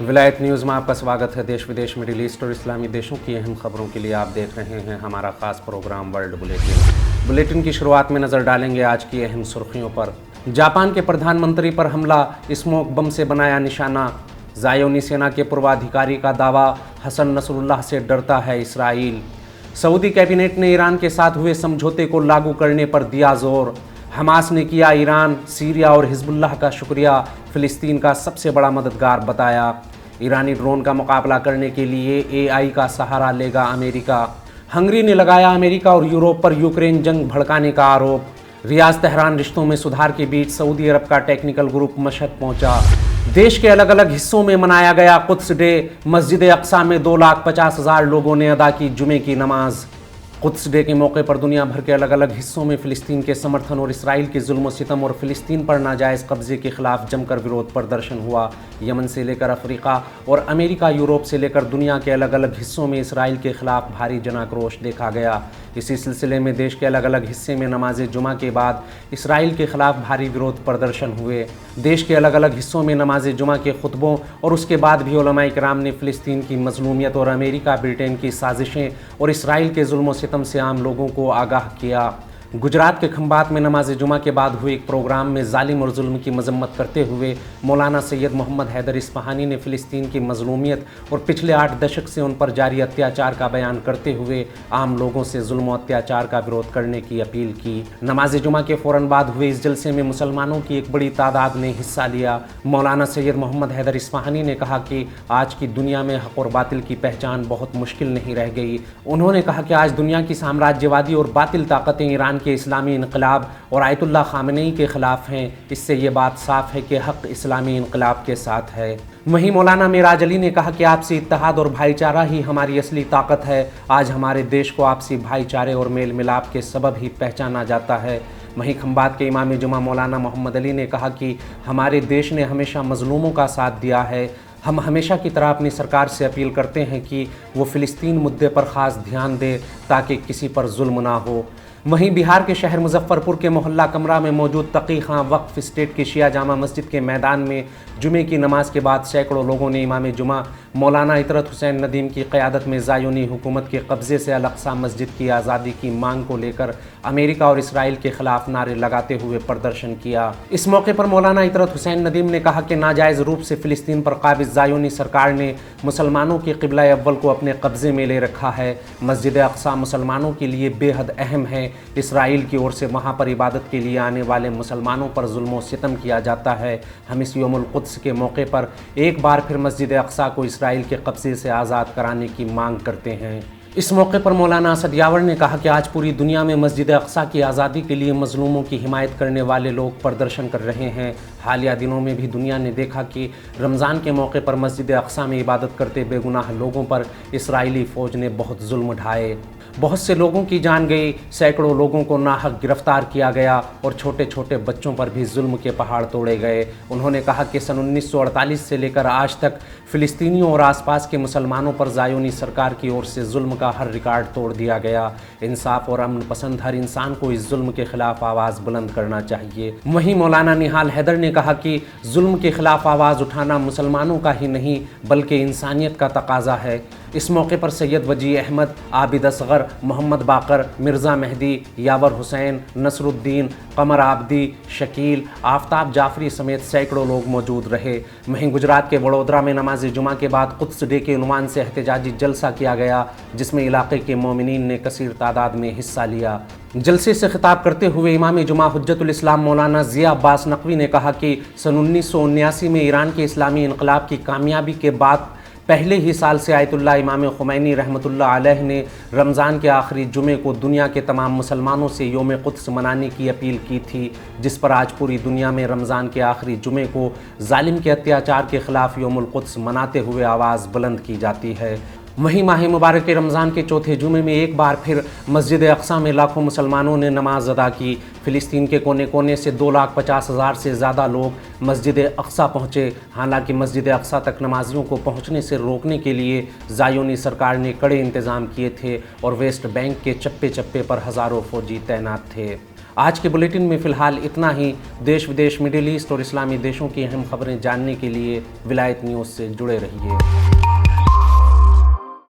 विलायत न्यूज़ में आपका स्वागत है। देश विदेश, मिडिल ईस्ट और इस्लामी देशों की अहम खबरों के लिए आप देख रहे हैं हमारा ख़ास प्रोग्राम वर्ल्ड बुलेटिन। बुलेटिन की शुरुआत में नज़र डालेंगे आज की अहम सुर्खियों पर। जापान के प्रधानमंत्री पर हमला, स्मोक बम से बनाया निशाना। ज़ायोनी सेना के पूर्वाधिकारी का दावा, हसन नसरुल्लाह से डरता है इसराइल। सऊदी कैबिनेट ने ईरान के साथ हुए समझौते को लागू करने पर दिया जोर। हमास ने किया ईरान, सीरिया और हिजबुल्लाह का शुक्रिया, फ़िलिस्तीन का सबसे बड़ा मददगार बताया। ईरानी ड्रोन का मुकाबला करने के लिए AI का सहारा लेगा अमेरिका। हंगरी ने लगाया अमेरिका और यूरोप पर यूक्रेन जंग भड़काने का आरोप। रियाद तेहरान रिश्तों में सुधार के बीच सऊदी अरब का टेक्निकल ग्रुप मशहद पहुंचा। देश के अलग अलग हिस्सों में मनाया गया कुद्स डे। मस्जिद अक्सा में 2,50,000 लोगों ने अदा की जुमे की नमाज। कुद्स डे के मौके पर दुनिया भर के अलग अलग हिस्सों में फ़िलिस्तीन के समर्थन और इसराइल के जुल्म सितम और फ़िलिस्तीन पर नाजायज़ कब्ज़े के खिलाफ जमकर विरोध प्रदर्शन हुआ। यमन से लेकर अफ्रीका और अमेरिका, यूरोप से लेकर दुनिया के अलग अलग हिस्सों में इसराइल के खिलाफ भारी जनाक्रोश देखा गया। इसी सिलसिले में देश के अलग अलग हिस्से में नमाज जुमा के बाद इसराइल के खिलाफ भारी विरोध प्रदर्शन हुए। देश के अलग अलग हिस्सों में नमाज जुमा के खुतबों और उसके बाद भी उलमाए किराम ने फ़िलिस्तीन की मज़लूमियत और अमेरिका ब्रिटेन की साजिशें और इसराइल के जुल्म सितम से आम लोगों को आगाह किया। गुजरात के खंबात में नमाज जुमा के बाद हुए एक प्रोग्राम में जालिम और जुल्म की मजम्मत करते हुए मौलाना सैयद मोहम्मद हैदर इस्फहानी ने फ़िलिस्तीन की मजलूमियत और पिछले 8 दशक से उन पर जारी अत्याचार का बयान करते हुए आम लोगों से जुल्म और अत्याचार का विरोध करने की अपील की। नमाज जुमा के फ़ौरन बाद हुए इस जलसे में मुसलमानों की एक बड़ी तादाद ने हिस्सा लिया। मौलाना सैयद मोहम्मद हैदर इस्फहानी ने कहा कि आज की दुनिया में हक़ और बातिल की पहचान बहुत मुश्किल नहीं रह गई। उन्होंने कहा कि आज दुनिया की साम्राज्यवादी और बातिल ताकतें ईरान के इस्लामी इनकलाब और आयतुल्लाह ख़ामेनी के ख़िलाफ़ हैं। इससे ये बात साफ़ है कि हक़ इस्लामी इनकलाब के साथ है। वहीं मौलाना मेराज अली ने कहा कि आपसी इत्तेहाद और भाईचारा ही हमारी असली ताकत है। आज हमारे देश को आपसी भाईचारे और मेल मिलाप के सबब ही पहचाना जाता है। वहीं खंबात के इमाम जुमा मौलाना मोहम्मद अली ने कहा कि हमारे देश ने हमेशा मज़लूमों का साथ दिया है। हम हमेशा की तरह अपनी सरकार से अपील करते हैं कि वो फ़िलिस्तीन मुद्दे पर ख़ास ध्यान दे ताकि किसी पर जुल्म ना हो। वहीं बिहार के शहर मुजफ्फरपुर के मोहल्ला कमरा में मौजूद तकी खां वक्फ स्टेट की शिया जामा मस्जिद के मैदान में जुमे की नमाज के बाद सैकड़ों लोगों ने इमाम जुमा मौलाना इतरत हुसैन नदीम की क़यादत में ज़ायोनी हुकूमत के कब्ज़े से अल-अक़सा मस्जिद की आज़ादी की मांग को लेकर अमेरिका और इसराइल के ख़िलाफ़ नारे लगाते हुए प्रदर्शन किया। इस मौके पर मौलाना इतरत हुसैन नदीम ने कहा कि नाजायज़ रूप से फ़िलिस्तीन पर काबिज़ ज़ायोनी सरकार ने मुसलमानों की क़िबला अव्वल को अपने कब्ज़े में ले रखा है। मस्जिद अक़सा मुसलमानों के लिए बेहद अहम है। इसराइल की ओर से वहाँ पर इबादत के लिए आने वाले मुसलमानों पर जुल्म व सितम किया जाता है। हम इस यौमुल क़ुद्स के मौके पर एक बार फिर मस्जिद अक़सा को इसराइल के कब्ज़े से आज़ाद कराने की मांग करते हैं। इस मौके पर मौलाना असद यावर ने कहा कि आज पूरी दुनिया में मस्जिद अक़सा की आज़ादी के लिए मज़लूमों की हिमायत करने वाले लोग प्रदर्शन कर रहे हैं। हालिया दिनों में भी दुनिया ने देखा कि रमज़ान के मौके पर मस्जिद अक़सा में इबादत करते बेगुनाह लोगों पर इसराइली फ़ौज ने बहुत जुल्म ढाए। बहुत से लोगों की जान गई, सैकड़ों लोगों को नाहक गिरफ्तार किया गया और छोटे छोटे बच्चों पर भी जुल्म के पहाड़ तोड़े गए। उन्होंने कहा कि सन 1948 से लेकर आज तक फ़िलिस्तीनियों और आसपास के मुसलमानों पर ज़ायोनी सरकार की ओर से जुल्म का हर रिकॉर्ड तोड़ दिया गया। इंसाफ और अमन पसंद हर इंसान को इस जुल्म के खिलाफ आवाज़ बुलंद करना चाहिए। वहीं मौलाना निहाल हैदर ने कहा कि जुल्म के खिलाफ आवाज़ उठाना मुसलमानों का ही नहीं बल्कि इंसानियत का तकाज़ा है। इस मौके पर सैयद वजी अहमद, आबिद असगर, मोहम्मद बाकर, मिर्ज़ा मेहदी, यावर हुसैन, नसरुद्दीन, कमर आबदी, शकील, आफ्ताब जाफरी समेत सैकड़ों लोग मौजूद रहे। वहीं गुजरात के वडोदरा में नमाज जुमा के बाद कुद्स डे के उन्वान से एहतजाजी जलसा किया गया, जिसमें इलाके के मोमिनीन ने कसीर तादाद में हिस्सा लिया। जलसे से खिताब करते हुए इमाम जुमा हुज्जतुल इस्लाम मौलाना ज़िया अब्बास नकवी ने कहा कि सन 1979 में ईरान के इस्लामी इनकलाब की कामयाबी के बाद पहले ही साल से आयतुल्लाह इमाम ख़ुमैनी रहमतुल्लाह अलैह ने रमज़ान के आखिरी जुमे को दुनिया के तमाम मुसलमानों से यौम क़ुद्स मनाने की अपील की थी, जिस पर आज पूरी दुनिया में रमज़ान के आखिरी जुमे को ज़ालिम के अत्याचार के ख़िलाफ़ यौमुल क़ुद्स मनाते हुए आवाज़ बुलंद की जाती है। वहीं माह मुबारक के रमज़ान के चौथे जुमे में एक बार फिर मस्जिद अक़सा में लाखों मुसलमानों ने नमाज अदा की। फ़िलिस्तीन के कोने कोने से 2,50,000 से ज़्यादा लोग मस्जिद अक़सा पहुँचे। हालांकि मस्जिद अक़सा तक नमाजियों को पहुँचने से रोकने के लिए ज़ायोनी सरकार ने कड़े इंतज़ाम किए थे और वेस्ट बैंक के चप्पे चप्पे पर हज़ारों फ़ौजी तैनात थे। आज के बुलेटिन में फ़िलहाल इतना ही। देश विदेश, मिडिल ईस्ट और इस्लामी देशों की अहम खबरें जानने के लिए विलायत न्यूज़ से जुड़े रहिए।